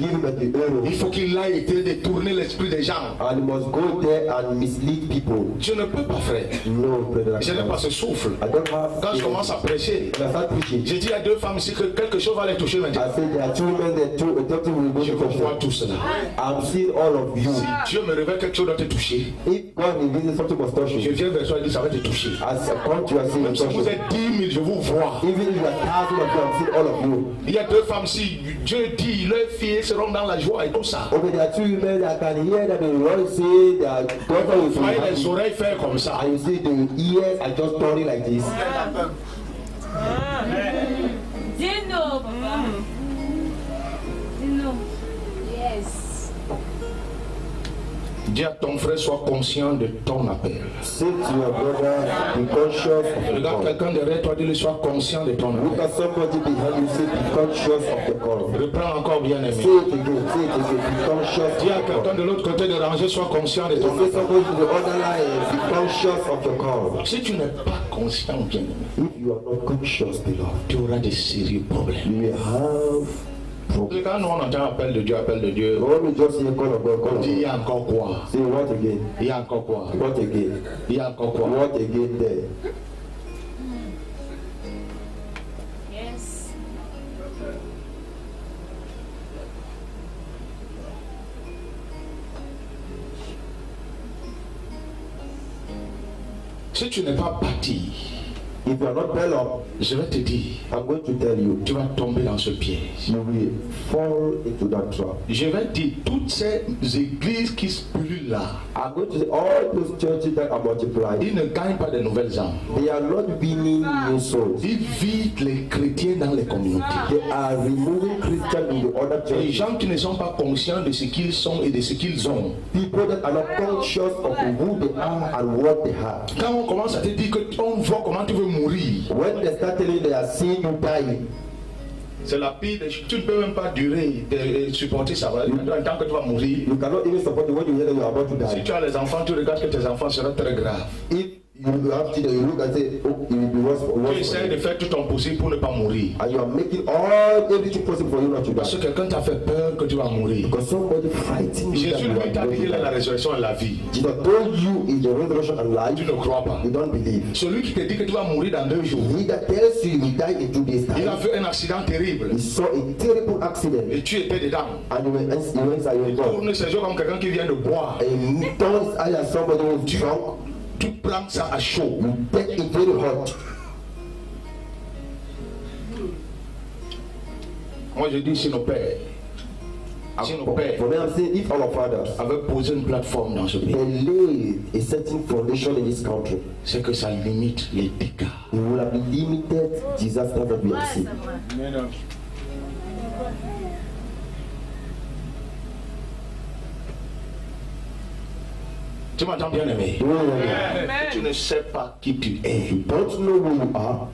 give him the euro. Il faut qu'il aille et détourner l'esprit des gens. And he must go there and mislead people. Je ne peux pas, frère. No, brother. Je n'ai pas ce souffle. I don't have. Quand je commence à prêcher, When I start preaching, j'ai dit à deux femmes ici que quelque chose va les toucher maintenant. I say there are two men that doctor will go Je to vois touch tout cela. I'm seeing all of you. Si Dieu me révèle quelque chose doit te toucher, If God reveals something must touch je you. viens vers toi et dis ça va te toucher. As I come to you, I see Même you si touch vous you. êtes 10 000, je vous vois. Even if you are thousands of you, I'm seeing all of you. Il y a deux femmes ici, Dieu dit, leurs filles seront dans la joie et tout ça. Okay, there are two women that can hear that the Lord say their daughter will be Voyez les happy. oreilles faire comme ça. And you see the ears are just turning like this. Dis-nous, papa. Dis-nous. Yes. Dis à ton frère, sois conscient de ton appel. Say to your brother, be conscious of the Regarde call. quelqu'un derrière toi, dis-lui, sois conscient de ton Look appel. at somebody behind you, say be conscious of the call. Reprends encore bien aimé. Say it again, be conscious Dis à of the quelqu'un call. de l'autre côté de la rangée, sois conscient de ton Say appel. somebody to the other line, be conscious of your call. Si tu n'es pas conscient, bien aimé, If you are not conscious, beloved, tu auras des sérieux problèmes. you will have problems. Quand nous on entend appel de Dieu, When we just hear call of God, call on of dit il y God. a encore quoi? Say what again? Il y a encore quoi? What again? Il y a encore quoi? What again there? Yes. Si tu n'es pas bâti, If you are not well up, je vais te dire, I'm going to tell you, tu vas tomber dans ce piège. you will fall into that trap. Je vais dire, toutes ces églises qui se pullulent là, I'm going to say all those churches that are multiplied, ils ne gagnent pas de nouvelles âmes. they are not winning new souls. Ils vident les chrétiens dans les communautés. They are removing Christians in the other Les churches. gens qui ne sont pas conscients de ce qu'ils sont et de ce qu'ils ont. People that are not conscious of who they are and what they have. Quand on commence à te dire qu'on voit comment tu veux mourir, When they start telling you they are seeing you dying, c'est la pire des choses. Tu ne peux même pas durer de supporter ça. Tant que tu vas mourir. you cannot even support the when you hear that you are about to Si die. tu as les enfants, tu regardes que tes enfants seront très graves. If you have children, you look and say, oh, it will be worse for Tu essaies de you. faire tout ton possible pour ne pas mourir. And you are making all everything possible for you not to Parce que die. quelqu'un t'a fait peur que tu vas mourir. Because somebody fighting you that Jésus you lui are t'a going dit to il est la die. résurrection et la vie. Jesus told you is the resurrection and life. Tu ne crois pas. You don't believe. Celui qui te dit que tu vas mourir dans 2 jours, He that tells you he died in 2 days il a time, fait un accident terrible he saw a terrible accident et tu étais dedans. and you went inside your God. Tourne ses yeux comme quelqu'un qui vient de boire. And he turns eye as somebody who is drunk. Tu prends ça à chaud. You take it very hot. Moi je dis si nos pères, si nos For pères me, I'm saying if our fathers avaient posé une plateforme dans ce pays, they laid a certain foundation in this country, c'est que ça limite les dégâts. we will have limited disasters that we have seen. Tu m'entends bien aimé? You know, Tu ne sais pas qui tu es. you don't know who you are.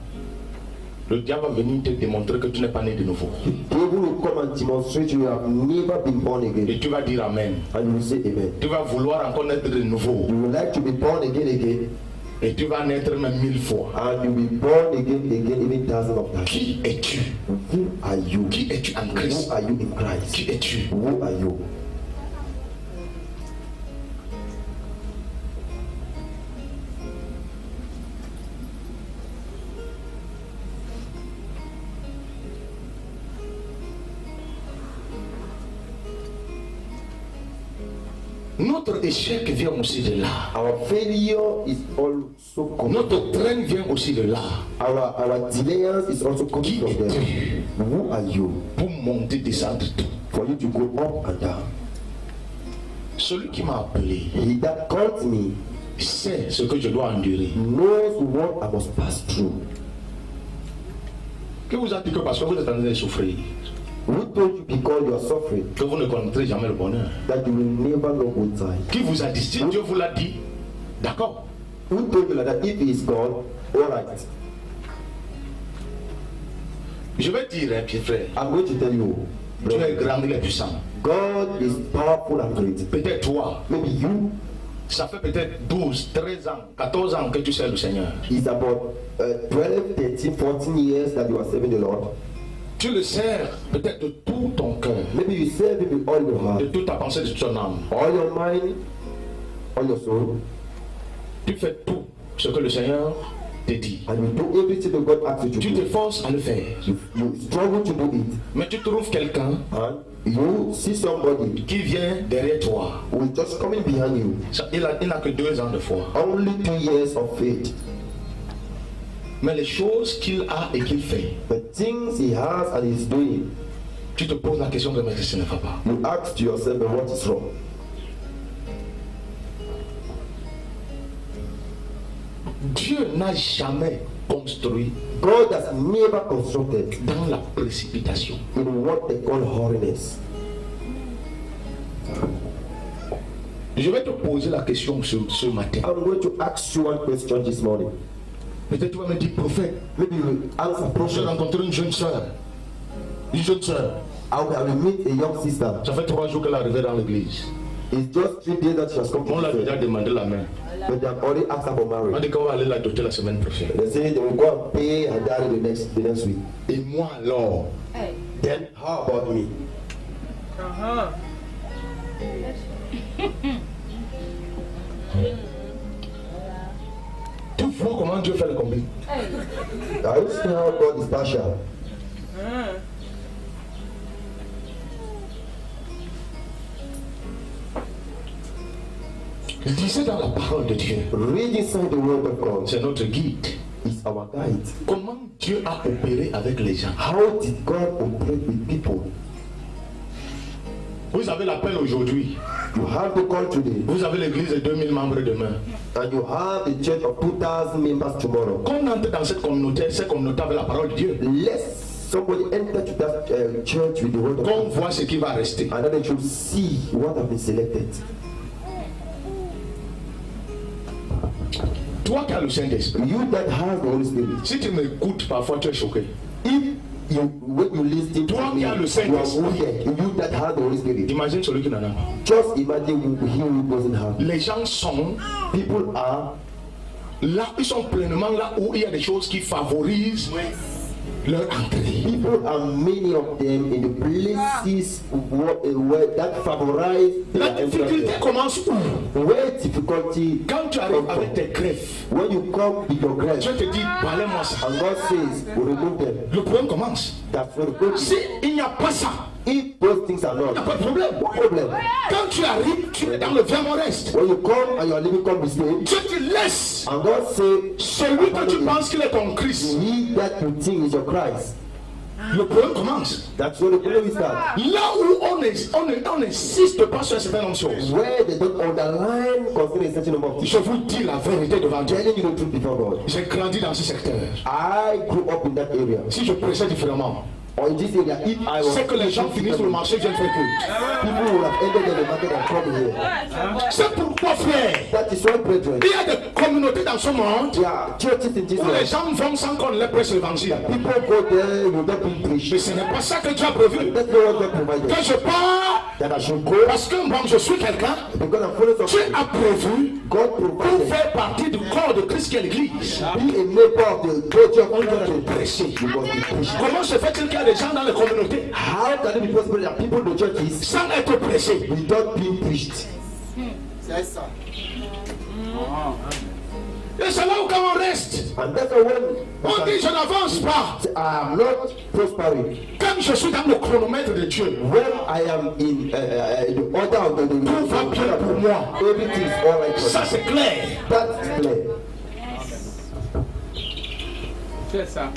Le diable va venir te démontrer que tu n'es pas né de nouveau. The devil will come and demonstrate you have never been born again. Et tu vas dire Amen. And you will say amen. Tu vas vouloir encore naître de nouveau. You would like to be born again. Et tu vas naître même 1000 fois. And you will be born again, even thousands of times. Qui es-tu? Who are you? Qui es-tu en Who Christ? are you in Christ? Qui es-tu? Who are you? Notre échec vient aussi de là. Our failure is also coming. Notre train vient aussi de là. Our delayance is also coming Qui from there. es-tu? Who are you? Pour monter, descendre tout. For you to go up and down. Celui qui m'a appelé He that called me sait ce que je dois endurer. knows what I must pass through. Que vous a dit que parce que vous êtes en train de souffrir, Who told you because you are suffering que vous ne connaîtrez jamais le bonheur? that you will never know good time? Qui vous a dit? Si Dieu vous l'a dit, d'accord. Who told you like that? If he is God, all right. Je vais dire, hein, petit frère, I'm going to tell you, Dieu est brother, grand, il est puissant. God is powerful and great. Peut-être toi, Maybe you ça fait peut-être 12, 13 ans, 14 ans que tu sais le Seigneur. is about 12, 13, 14 years that you are serving the Lord. Tu le sers peut-être de tout ton cœur, Maybe you serve him with all your de heart, toute ta pensée, de toute ton âme. all your mind, all your soul, Tu fais tout ce que le Seigneur te dit. and you do everything that God asks you to Tu do. t'efforces à le faire. You struggle to do it, Mais tu trouves quelqu'un and you see somebody qui vient derrière toi. who is just coming behind you. Il n'a que 2 ans de foi. Only 2 years of faith. Mais les choses qu'il a et qu'il fait, The things he has and he's doing, tu te poses la question de mais ce ne va pas. you ask to yourself, "But what is wrong?" Dieu n'a jamais construit God has never constructed dans la précipitation. in what they call holiness. Je vais te poser la question ce matin. I'm going to ask you one question this morning. Peut-être tu vas me dire, prophète, Maybe you will answer j'ai prophet. rencontré une jeune soeur. Une jeune soeur. I will meet a young sister. Ça fait 3 jours qu'elle est arrivée dans l'église. It's just 3 days that she has come On to l'a the déjà church, demandé la main. but they have already asked her for On marriage. dit qu'on va aller la doter la semaine prochaine. They say they will go and pay her dowry the next week. Et moi alors, Hey. Then how about me? tu vois comment Dieu fait le combi. Hey. Are you seeing how God is partial? Lisez dans la parole de Dieu. Read inside the word of God. C'est notre guide. It's our guide. Comment Dieu a opéré avec les gens. How did God operate with people? Vous avez l'appel aujourd'hui. You have the call today, Vous avez l'église de 2000 membres demain. and you have the church of 2,000 members tomorrow. Quand on entre dans cette communauté avec la parole de Dieu, Let's somebody enter to that church with the word of qu'on God, voit ce qui va rester. and then they should see what have been selected. Toi qui as le Saint-Esprit, You that has the Holy Spirit, si tu m'écoutes, parfois tu es choqué. if when you listen to Toi me, qui as le you Saint-Esprit. are wicked. You that has the Holy Spirit, Imagine celui qui n'en a pas. just imagine he who doesn't have. Les gens sont People are là, ils sont pleinement là où il y a des choses qui favorisent leur entrée. People are many of them in the places where that favorize La their difficulté entrance. commence où? Where difficulty Quand tu arrives avec tes greffes, when you come with your grace, Dieu te dit, balai-moi ça. and God says, we remove them. Le problème commence. That's where the problem Si is. il n'y a pas ça, If those things are il n'y a not, pas de problème. no problem. Quand tu arrives, tu es dans le verbe reste. When you come and you are living come with me, Dieu te laisse. and God say, Celui que tu penses qu'il est ton Christ, he that you think is your Christ, le problème commence. that's where the problem is start. Là où on n'insiste pas sur un certain nombre de choses. Where they don't underline concerning a certain number of things. Je vous dis la vérité devant Dieu. Telling you the truth before God. J'ai grandi dans ce secteur. I grew up in that area. Si je prêchais différemment, Or in this area, if I was c'est que les gens finissent le marché, viennent faire que. people would have ended in the market and come here. C'est pourquoi, frère, That is why, brethren, il y a des communautés dans ce monde there are churches in this où les world. gens vont sans qu'on leur prêche l'évangile. People go there, you don't be Mais preached. ce n'est pas ça que Dieu a prévu. That's not what God provided. Que je pars That I should go parce que moi je suis quelqu'un. because I'm following Dieu something. a prévu God pour provided. faire partie du corps de Christ qui est l'église. Be a member of the church of God and Prêcher. you must be preached. Comment se fait-il qu'il y a des gens dans les communautés How can it be possible that people in the churches sans être prêchés? without being preached? C'est ça. Et c'est là où quand on reste, And that's why when on dit je n'avance pas. I am not prospering, Quand je suis dans le chronomètre de Dieu, when I am in the order of the tout va bien pour moi. everything is all right for Ça me. c'est clair. That's clear. C'est ça.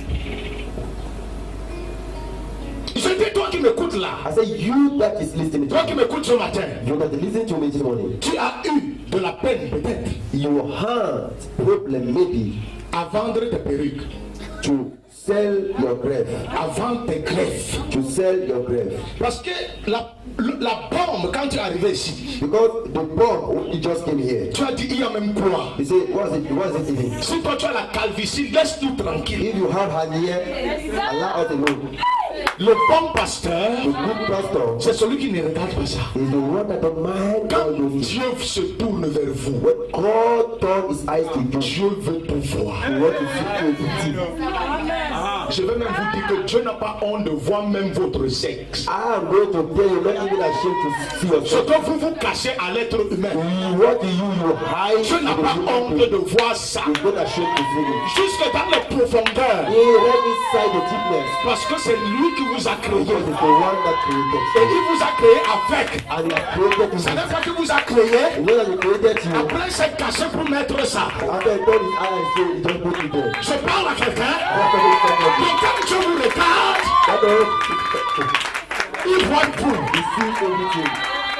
Je dis toi qui m'écoutes là, I say, you that is listening toi to qui me, m'écoutes ce matin, you that listen to me this morning, tu as eu de la peine peut-être you had problem maybe à vendre tes perruques, to sell your grave, à vendre tes greffes. to sell your grave, Parce que la bombe, quand tu es arrivé ici, because the bomb he just came here. tu as dit il y a même quoi. He said, what is it even? Si toi tu as la calvitie, laisse-nous tranquille. If you have hand here, allow us alone. Le bon pasteur, The good pastor c'est celui qui ne regarde pas ça. is the one that don't mind Quand all those things. Dieu se tourne vers vous, When God turns his eyes to you, Dieu veut tout voir. he wants to see everything. Je vais même vous dire que Dieu n'a pas honte de voir même votre sexe. I'm going to tell you, not even ashamed to see Ce yourself. que vous vous cachez à l'être humain. What you hide? Dieu n'a pas honte de voir ça. You're not ashamed to see it. Jusque dans les profondeurs. Right inside the deepness. Parce que c'est lui qui vous a créé. Because it's the one that created Et you. il vous a créé avec. And he has created Ça you. n'est pas qu'il vous a créé. You know that he created you. Après, il s'est caché pour mettre ça. After he turned his eyes, he just put it there. Je parle à quelqu'un. That's what he said. Et quand Dieu vous regarde, That's all. il voit tout. He sees everything.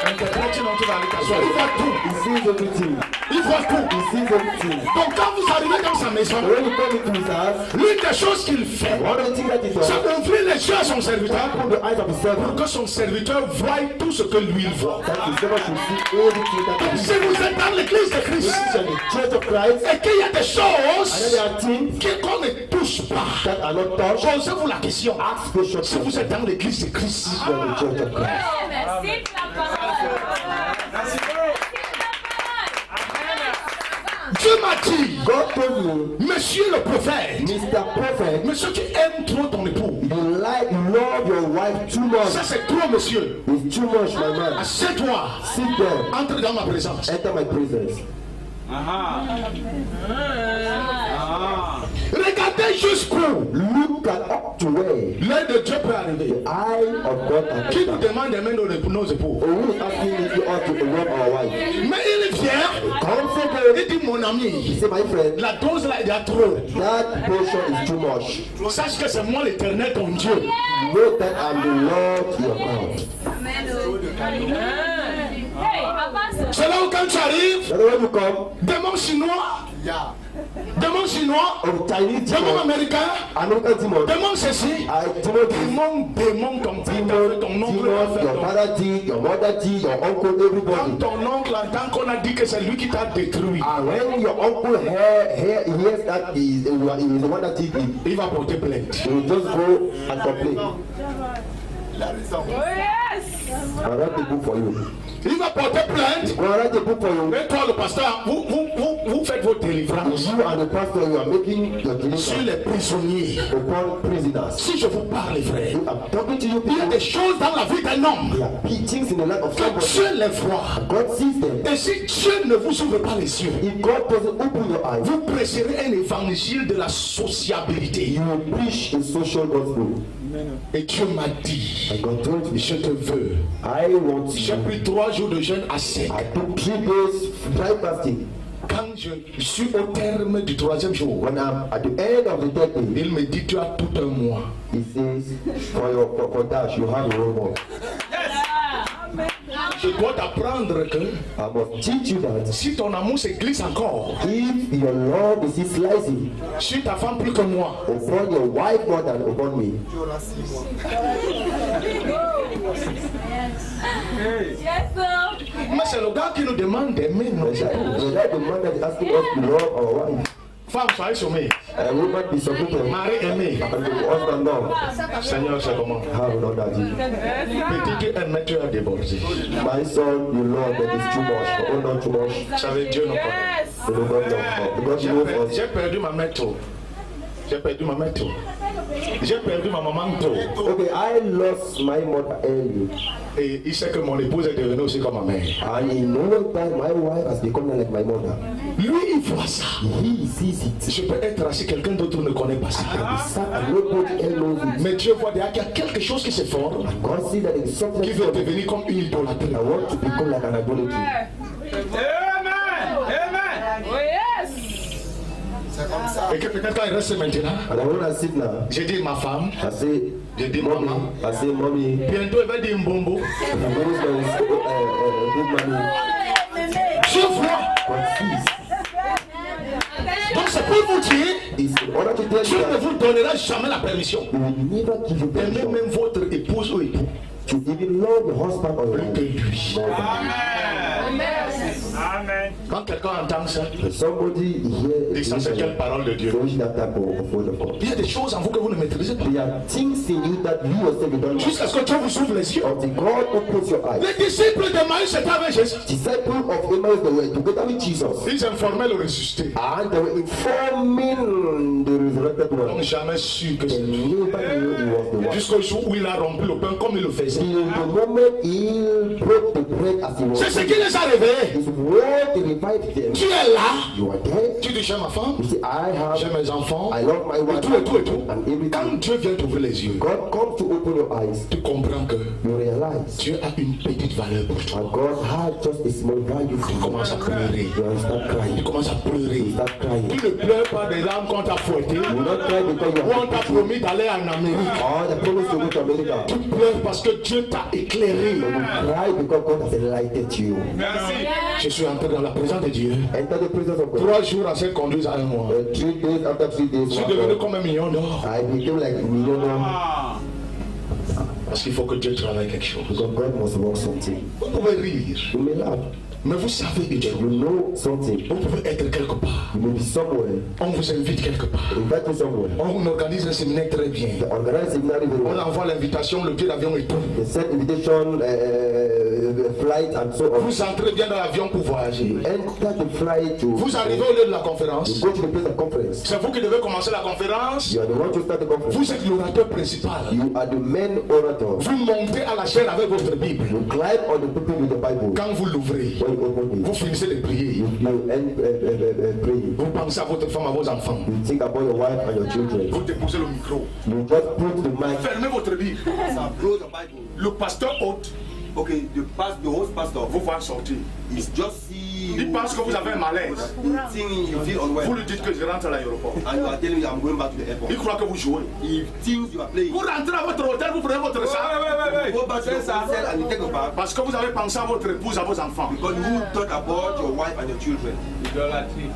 Interprétez dans toute la littérature. Il voit tout. He sees everything. Il voit tout. He sees everything. Donc quand vous arrivez dans sa maison, When you come into his house, l'une des choses qu'il fait, one of the things that he does, c'est d'ouvrir les yeux à son serviteur open the eyes of his servant, pour que son serviteur voie tout ce que lui il voit. that his servant should see everything that he Si vous êtes dans l'église de Christ sees in the church of Christ, et qu'il y a des and then choses there are things qu'on ne touche pas, that are not touched. posez-vous la question. Ask questions Si vous êtes dans l'église de Christ, in the church of Christ. Merci pour la parole. Dieu m'a dit, God told you, monsieur le prophète, Mr. Prophet, monsieur qui aime trop ton époux, you love your wife too much. ça c'est trop monsieur, It's too much, my man. assieds-toi, Sit there. entre dans ma présence. Enter my presence. Regardez jusqu'où Look at up to where l'œil de Dieu peut arriver. the eye of God Qui has nous come. demande d'aimer nos époux? Who is asking if you ought to love our wife? Mais il vient, Come say, il dit mon ami, say, my friend, la dose là il y a trop. that portion is too much. Sache que c'est moi l'éternel ton Dieu. Know that I'm the Lord your God. Hey, papa, C'est là où quand tu arrives, That's when you come, démon chinois, démon chinois, of Chinese démon demon, américain, American demon, démon ceci, démon ton père, ton oncle, your father did, your mother did, your uncle, quand everybody. ton oncle entend qu'on a dit que c'est lui qui t'a détruit, And when your uncle hears that he is the one that did it, il va porter plainte. he will just go and complain. oh yes. I'll write the book for you. Il va porter plainte. I'll write the book for you. Et toi le pasteur, vous faites votre délivrance You and the pastor, you are making your sur deliverance les prisonniers. upon prisoners. Si je vous parle frère, I'm talking to you il y a people. des choses dans la vie d'un homme There are things in the life of que somebody. Dieu les voit. God sees them. Et si Dieu ne vous ouvre pas les yeux, If God doesn't open your eyes, vous prêcherez un évangile de la sociabilité. you will preach a social gospel. Et Dieu m'a dit, And God told me, je te veux. I want J'ai you. pris 3 jours de jeûne à sec. I took 3 days dry fasting. Quand je suis au terme du 3e jour, When I'm at the end of the 3rd day, il me dit, tu as tout un mois. he says, for that you have a whole month. Je dois t'apprendre que I must teach you that si ton amour se glisse encore if your love is slicing sur ta femme plus que moi, upon your wife more than upon me, Yes, sir. mais c'est le gars qui nous demande d'aimer nos then épouses. that the man that is asking us to love our wife. Femme, soyez soumise. A woman be submitted. Mari aimé. And the husband love. Seigneur, c'est comment? How not that is. Petit un maître à déborder. My son, you love that is too much. Oh, not too much. Ça veut Dieu nous connaît. Yes. You know God love. Because he knows us. J'ai perdu ma mère tôt. J'ai perdu ma mère tôt. J'ai perdu ma maman tôt. Okay, I lost my mother early. Et il sait que mon épouse est devenue aussi comme ma mère. And in no time, my wife has become like my mother. Lui, il voit ça. He sees it. Je peux être assis, quelqu'un d'autre ne connaît pas ça. And nobody else knows it. Mais Dieu voit derrière qu'il y a quelque chose qui se forme, God sees that it's something qui veut devenir comme une idolâtrie. I want to become like an idolatry. Oh yes. Et que peut-être quand il reste maintenant, And I want to sit now. j'ai dit ma femme, I say, j'ai dit mommy. maman. I say, mommy. Bientôt, elle va dire mbombo. The minister is good money. Je vois. God sees. Donc c'est pour vous dire, It's in order to tell Dieu you ne that vous donnera jamais la permission He will never give you d'aimer permission même votre épouse ou époux to even love your husband or your que wife lui. more than Amen. Quand quelqu'un entend ça, Somebody here dit ça c'est quelle parole de Dieu. that type of word of God. Il y a des choses en vous que vous ne maîtrisez pas. There are things in you that you yourself you don't know. Jusqu'à ce que Dieu vous ouvre les yeux. Until God opens your eyes. Les disciples de Maïs étaient avec Jésus. Disciples of Emmaus, they were together with Jesus. Ils informaient le ressuscité. And they were informing the resurrected Ils one. n'ont jamais su que They c'est lui. never knew he was the one. Jusqu'au jour où il a rompu le pain comme il le faisait. Till the moment he broke the bread as he was. C'est ce qui les a réveillés. His word revived them. Tu es là. You are there. Tu dis j'ai ma femme, You see, j'ai mes enfants, I love my et wife tout et tout et tout. and everything. Quand Dieu vient t'ouvrir les yeux, God comes to open your eyes. tu comprends que You realize Dieu a une petite valeur pour toi. and God had just a small value for Tu you. commences à pleurer. You start Tu crying. commences à pleurer. You start crying. Tu ne pleures pas des larmes qu'on t'a fouetté. You will not cry because you Ou on are t'a promis d'aller en Amérique. oh, the promise to go to America. Tu pleures parce que Dieu t'a éclairé. You cry because God has enlightened you. Merci. Je suis entré dans la présence de Dieu. Enter the presence of God. 3 jours à cette conduite à un mois. 3 days after 3 days, Je suis devenu comme un million d'or. I became like a millionaire Ah. Parce qu'il faut que Dieu travaille quelque chose. because God must work something. Vous pouvez rire, You may laugh. mais vous savez une chose. You know something. Vous pouvez être quelque part. You may be somewhere. On vous invite quelque part. Invite you somewhere. On organise un séminaire très bien. The organized seminary very On well. envoie l'invitation, le billet d'avion et tout. They send invitation, flight and so on. Vous entrez bien dans l'avion pour voyager. Enter the flight to. Vous arrivez au lieu de la conférence. You go to the place of conference. C'est vous qui devez commencer la conférence. You are the one to start the conference. Vous êtes l'orateur principal. You are the main orator. Vous montez à la chaîne avec votre Bible. You climb on the pulpit with the Bible. Quand vous l'ouvrez, When you open vous it, finissez de prier. you end praying. Vous pensez à votre femme, à vos enfants. You think about your wife and your children. Vous déposez le micro. You just put the mic. Fermez votre Bible. Close the Bible. Le pasteur hôte Okay, the host pastor vous voit sortir. is just see Il pense que vous avez un malaise. he think you feel Vous unwell lui dites que je rentre à l'aéroport. and you are telling me I'm going back to the airport. Il croit que vous jouez. He thinks you are playing. Vous rentrez à votre hôtel, vous prenez votre sac. Go back to your hotel and you take a bath Parce que vous avez pensé à votre épouse, à vos enfants. because you thought about your wife and your children. Idolâtrie.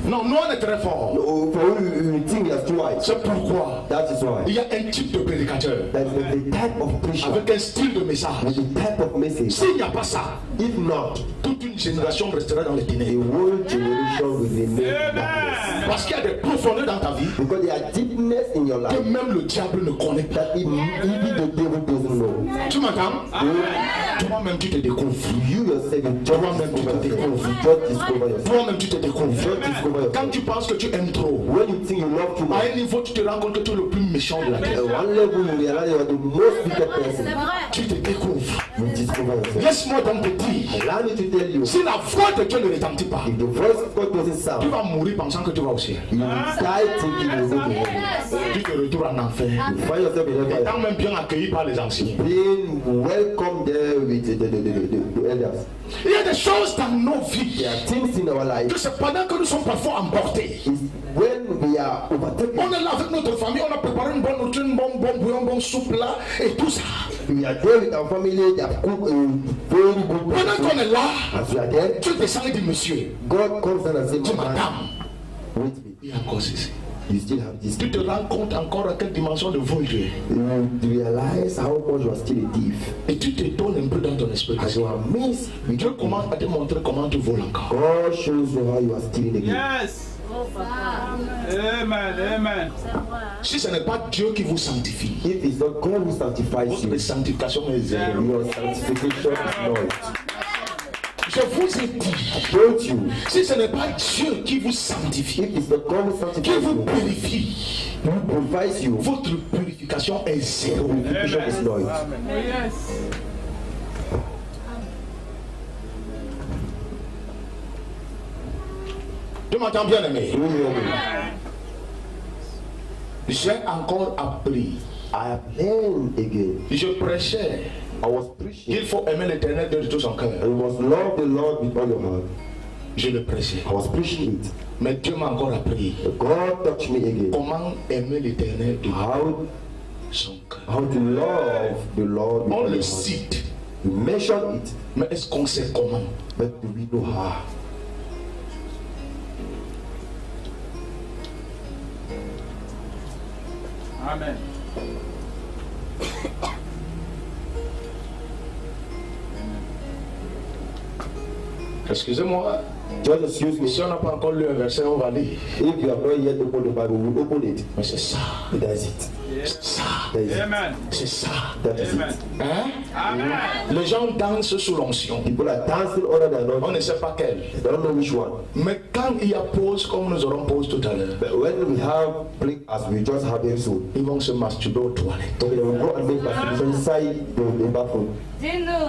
Non, nous on est très fort. Oh, for you think you are too wise. C'est pourquoi That is why. il y a un type de prédicateur That is the type of preacher, avec un style de message. with the type of message. S'il n'y a pas ça, If not, toute une génération restera dans les the ténèbres. whole generation will remain in darkness. Parce qu'il y a des profondeurs dans ta vie Because there are deepness in your que life même le diable ne connaît pas. that even the devil doesn't know. Tu m'entends? Toi-même tu te découvres. You yourself, you just discover yourself. You just discover yourself. Toi-même tu te découvres. Just discover Quand yourself. tu penses que tu aimes trop, When you think you love too à much, un niveau tu te rends compte que tu es le plus méchant de la terre. at one level you realize you are the most wicked person. Tu te découvres. You discover yourself. Laisse-moi donc te dire, Allow me to tell you, si la voix de Dieu ne retentit pas, if the voice of God doesn't tu sound, vas mourir pensant que tu vas au ciel. you will die thinking you will go to heaven. Tu te retrouves en enfer. You find yourself in heaven, Étant même bien accueilli par les anciens. being welcomed there with the elders. Il y a des choses dans nos vies There are things in our life. que c'est pendant que nous sommes parfois emportés. Is when we are overtaken. On est là avec notre famille, on a préparé une bonne nourriture, une bonne bouillon, une bonne soupe là, et tout ça. We are there with our family. They have cooked a very good Pendant qu'on food. est là, As we are there, tu descends et dis, monsieur, God comes down and says, dis, "My man, madame, with me. il y a encore ceci. You still have this." Tu te rends compte encore à quelle dimension de vol tu es. You realize how much you are still a thief. Et tu t'étonnes un peu dans ton esprit. As you are amazed, Dieu commence à te montrer comment tu voles encore. God shows you how you are stealing again. Yes. Amen. Amen. Si ce n'est pas Dieu qui vous sanctifie, If it's not God who sanctifies votre you, sanctification est zéro. your sanctification is null. Je vous ai dit, Don't you? si ce n'est pas Dieu qui vous sanctifie, If it's not God who qui sanctifies vous you, purifie, who provides you, votre purification est zéro. purification is null. Yes. Tu m'entends bien aimé? Do you hear me? J'ai encore appris. I have learned again. Je prêchais I was preaching. qu'il faut aimer l'éternel de tout son cœur. You must love the Lord with all your heart. Je le prêchais. I was preaching it. Mais Dieu m'a encore appris God touched me again. comment aimer l'éternel de How son cœur. to love the Lord with On all le your heart. cite, You mention it, mais est-ce qu'on sait comment? but do we know how? Amen. Excusez-moi, Just excuse me. si on n'a pas encore lu un verset, on va lire. If you have not yet opened the Bible, we open it. Mais c'est ça, That's it. c'est ça, That is it. Amen. c'est ça. That is Amen. it. Hein? Amen. Les gens dansent sous l'onction. People are dancing under the On anointing. ne sait pas quelle. They don't know which one. Mais quand il y a pause, comme nous aurons pause tout à l'heure, But when we have break, as we just have very soon, ils vont se masturber aux toilettes. okay, they will go and make masturbation inside the bathroom. Dis-nous.